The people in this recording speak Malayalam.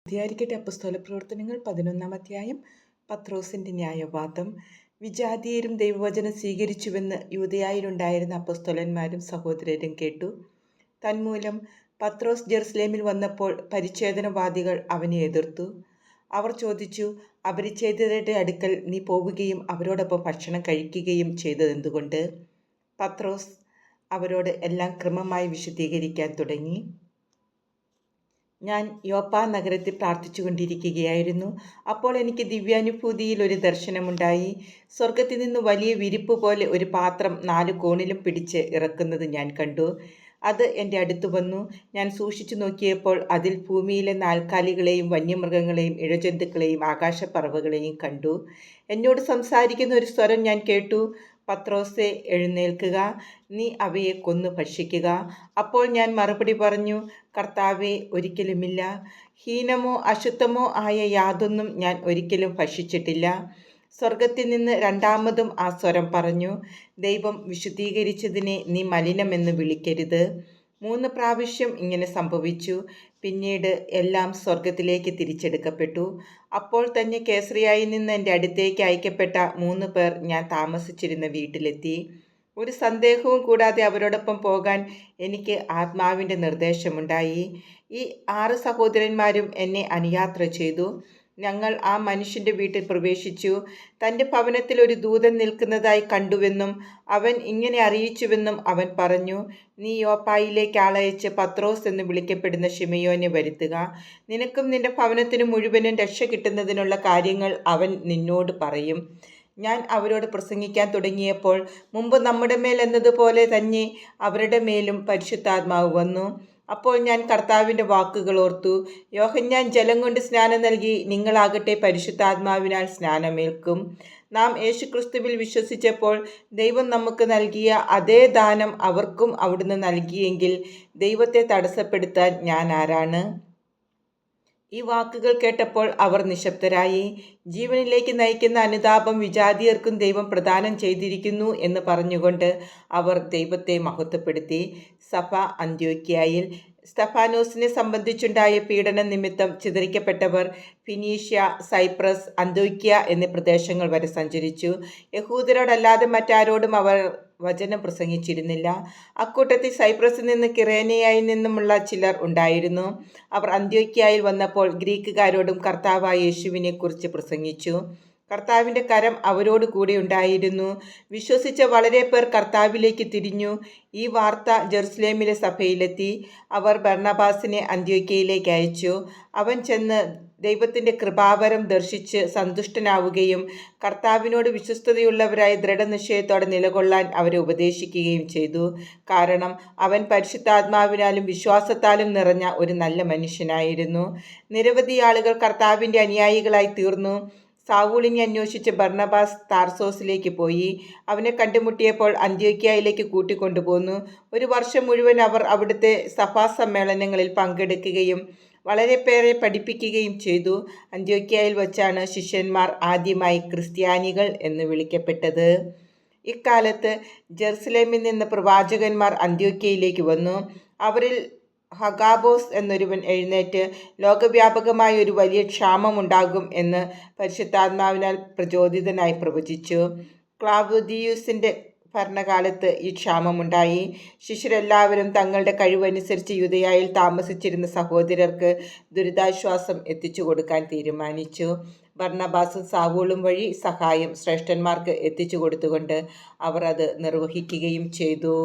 ധ്യാനിക്കട്ടെ. അപ്പസ്തോല പ്രവർത്തനങ്ങൾ 11-ാം അധ്യായം. പത്രോസിന്റെ ന്യായവാദം. വിജാതീയരും ദൈവവചനം സ്വീകരിച്ചുവെന്ന് യൂദയായിലുണ്ടായിരുന്ന അപ്പസ്തോലന്മാരും സഹോദരരും കേട്ടു. തന്മൂലം പത്രോസ് ജെറുസലേമിൽ വന്നപ്പോൾ പരിച്ഛേദനവാദികൾ അവനെ എതിർത്തു. അവർ ചോദിച്ചു, അപരിച്ഛേദിതരുടെ അടുക്കൽ നീ പോവുകയും അവരോടൊപ്പം ഭക്ഷണം കഴിക്കുകയും ചെയ്തതെന്തുകൊണ്ട്? പത്രോസ് അവരോട് എല്ലാം ക്രമമായി വിശദീകരിക്കാൻ തുടങ്ങി. ഞാൻ യോപ്പ നഗരത്തിൽ പ്രാർത്ഥിച്ചുകൊണ്ടിരിക്കുകയായിരുന്നു. അപ്പോൾ എനിക്ക് ദിവ്യാനുഭൂതിയിൽ ഒരു ദർശനമുണ്ടായി. സ്വർഗത്തിൽ നിന്ന് വലിയ വിരിപ്പ് പോലെ ഒരു പാത്രം 4 കോണിലും പിടിച്ച് ഇറക്കുന്നത് ഞാൻ കണ്ടു. അത് എൻ്റെ അടുത്ത് വന്നു. ഞാൻ സൂക്ഷിച്ചു നോക്കിയപ്പോൾ അതിൽ ഭൂമിയിലെ നാൽക്കാലികളെയും വന്യമൃഗങ്ങളെയും ഇഴജന്തുക്കളെയും ആകാശപ്പറവകളെയും കണ്ടു. എന്നോട് സംസാരിക്കുന്ന ഒരു സ്വരം ഞാൻ കേട്ടു, പത്രോസേ, എഴുന്നേൽക്കുക, നീ അവയെ കൊന്നു ഭക്ഷിക്കുക. അപ്പോൾ ഞാൻ മറുപടി പറഞ്ഞു, കർത്താവേ, ഒരിക്കലുമില്ല. ഹീനമോ അശുദ്ധമോ ആയ യാതൊന്നും ഞാൻ ഒരിക്കലും ഭക്ഷിച്ചിട്ടില്ല. സ്വർഗത്തിൽ നിന്ന് രണ്ടാമതും ആ സ്വരം പറഞ്ഞു, ദൈവം വിശുദ്ധീകരിച്ചതിനെ നീ മലിനമെന്ന് വിളിക്കരുത്. 3 പ്രാവശ്യം ഇങ്ങനെ സംഭവിച്ചു. പിന്നീട് എല്ലാം സ്വർഗത്തിലേക്ക് തിരിച്ചെടുക്കപ്പെട്ടു. അപ്പോൾ തന്നെ കേസറിയായിൽ നിന്ന് എൻ്റെ അടുത്തേക്ക് അയക്കപ്പെട്ട 3 പേർ ഞാൻ താമസിച്ചിരുന്ന വീട്ടിലെത്തി. ഒരു സന്ദേഹവും കൂടാതെ അവരോടൊപ്പം പോകാൻ എനിക്ക് ആത്മാവിൻ്റെ നിർദ്ദേശമുണ്ടായി. ഈ 6 സഹോദരന്മാരും എന്നെ അനുയാത്ര ചെയ്തു. ഞങ്ങൾ ആ മനുഷ്യൻ്റെ വീട്ടിൽ പ്രവേശിച്ചു. തൻ്റെ ഭവനത്തിൽ ഒരു ദൂതൻ നിൽക്കുന്നതായി കണ്ടുവെന്നും അവൻ ഇങ്ങനെ അറിയിച്ചുവെന്നും അവൻ പറഞ്ഞു, നീ യോപ്പായിലേക്ക് ആളയച്ച് പത്രോസ് എന്ന് വിളിക്കപ്പെടുന്ന ശിമയോനെ വരുത്തുക. നിനക്കും നിന്റെ ഭവനത്തിനു മുഴുവനും രക്ഷ കിട്ടുന്നതിനുള്ള കാര്യങ്ങൾ അവൻ നിന്നോട് പറയും. ഞാൻ അവരോട് പ്രസംഗിക്കാൻ തുടങ്ങിയപ്പോൾ മുമ്പ് നമ്മുടെ മേൽ എന്നതുപോലെ തന്നെ അവരുടെ മേലും പരിശുദ്ധാത്മാവ് വന്നു. അപ്പോൾ ഞാൻ കർത്താവിൻ്റെ വാക്കുകൾ ഓർത്തു. യോഹന്നാൻ ജലം കൊണ്ട് സ്നാനം നൽകി, നിങ്ങളാകട്ടെ പരിശുദ്ധാത്മാവിനാൽ സ്നാനമേൽക്കും. നാം യേശുക്രിസ്തുവിൽ വിശ്വസിച്ചപ്പോൾ ദൈവം നമുക്ക് നൽകിയ അതേ ദാനം അവർക്കും അവിടുന്ന് നൽകിയെങ്കിൽ ദൈവത്തെ തടസ്സപ്പെടുത്താൻ ഞാൻ ആരാണ്? ഈ വാക്കുകൾ കേട്ടപ്പോൾ അവർ നിശബ്ദരായി. ജീവനിലേക്ക് നയിക്കുന്ന അനുതാപം വിജാതിയർക്കും ദൈവം പ്രദാനം ചെയ്തിരിക്കുന്നു എന്ന് പറഞ്ഞുകൊണ്ട് അവർ ദൈവത്തെ മഹത്വപ്പെടുത്തി. സഭ അന്ത്യോക്യയിൽ. സ്തഫാനോസിനെ സംബന്ധിച്ചുണ്ടായ പീഡനം നിമിത്തം ചിതറിക്കപ്പെട്ടവർ ഫിനീഷ്യ, സൈപ്രസ്, അന്ത്യോക്യ എന്നീ പ്രദേശങ്ങൾ വരെ സഞ്ചരിച്ചു. യഹൂദരോടല്ലാതെ മറ്റാരോടും അവർ വചനം പ്രസംഗിച്ചിരുന്നില്ല. അക്കൂട്ടത്തിൽ സൈപ്രസിൽ നിന്ന് കിറേനയായിൽ നിന്നുമുള്ള ചിലർ ഉണ്ടായിരുന്നു. അവർ അന്ത്യോക്യയിൽ വന്നപ്പോൾ ഗ്രീക്കുകാരോടും കർത്താവായ യേശുവിനെക്കുറിച്ച് പ്രസംഗിച്ചു. കർത്താവിൻ്റെ കരം അവരോട് കൂടെ ഉണ്ടായിരുന്നു. വിശ്വസിച്ച വളരെ പേർ കർത്താവിലേക്ക് തിരിഞ്ഞു. ഈ വാർത്ത ജെറുസലേമിലെ സഭയിലെത്തി. അവർ ബർന്നബാസിനെ അന്ത്യോക്യയിലേക്ക് അയച്ചു. അവൻ ചെന്ന് ദൈവത്തിൻ്റെ കൃപാവരം ദർശിച്ച് സന്തുഷ്ടനാവുകയും കർത്താവിനോട് വിശ്വസ്തതയുള്ളവരായി ദൃഢനിശ്ചയത്തോടെ നിലകൊള്ളാൻ അവരെ ഉപദേശിക്കുകയും ചെയ്തു. കാരണം അവൻ പരിശുദ്ധാത്മാവിനാലും വിശ്വാസത്താലും നിറഞ്ഞ ഒരു നല്ല മനുഷ്യനായിരുന്നു. നിരവധി ആളുകൾ കർത്താവിൻ്റെ അനുയായികളായി തീർന്നു. സാവൂളിനെ അന്വേഷിച്ച് ബർന്നബാസ് താർസോസിലേക്ക് പോയി. അവനെ കണ്ടുമുട്ടിയപ്പോൾ അന്ത്യോക്യയിലേക്ക് കൂട്ടിക്കൊണ്ടുപോന്നു. 1 വർഷം മുഴുവൻ അവർ അവിടുത്തെ സഭാസമ്മേളനങ്ങളിൽ പങ്കെടുക്കുകയും വളരെ പേരെ പഠിപ്പിക്കുകയും ചെയ്തു. അന്ത്യോക്യയിൽ വച്ചാണ് ശിഷ്യന്മാർ ആദ്യമായി ക്രിസ്ത്യാനികൾ എന്ന് വിളിക്കപ്പെട്ടത്. ഇക്കാലത്ത് ജെറുസലേമിൽ നിന്ന് പ്രവാചകന്മാർ അന്ത്യോക്യയിലേക്ക് വന്നു. അവരിൽ ഹഗാബോസ് എന്നൊരുവൻ എഴുന്നേറ്റ് ലോകവ്യാപകമായ ഒരു വലിയ ക്ഷാമമുണ്ടാകും എന്ന് പരിശുദ്ധാത്മാവിനാൽ പ്രചോദിതനായി പ്രവചിച്ചു. ക്ലാവുദിയൂസിൻ്റെ ഭരണകാലത്ത് ഈ ക്ഷാമമുണ്ടായി. ശിഷ്യരെല്ലാവരും തങ്ങളുടെ കഴിവനുസരിച്ച് യൂദയായിൽ താമസിച്ചിരുന്ന സഹോദരർക്ക് ദുരിതാശ്വാസം എത്തിച്ചു കൊടുക്കാൻ തീരുമാനിച്ചു. ബർന്നബാസും സാവൂളും വഴി സഹായം ശ്രേഷ്ഠന്മാർക്ക് എത്തിച്ചു കൊടുത്തുകൊണ്ട് അവർ അത് നിർവഹിക്കുകയും ചെയ്തു.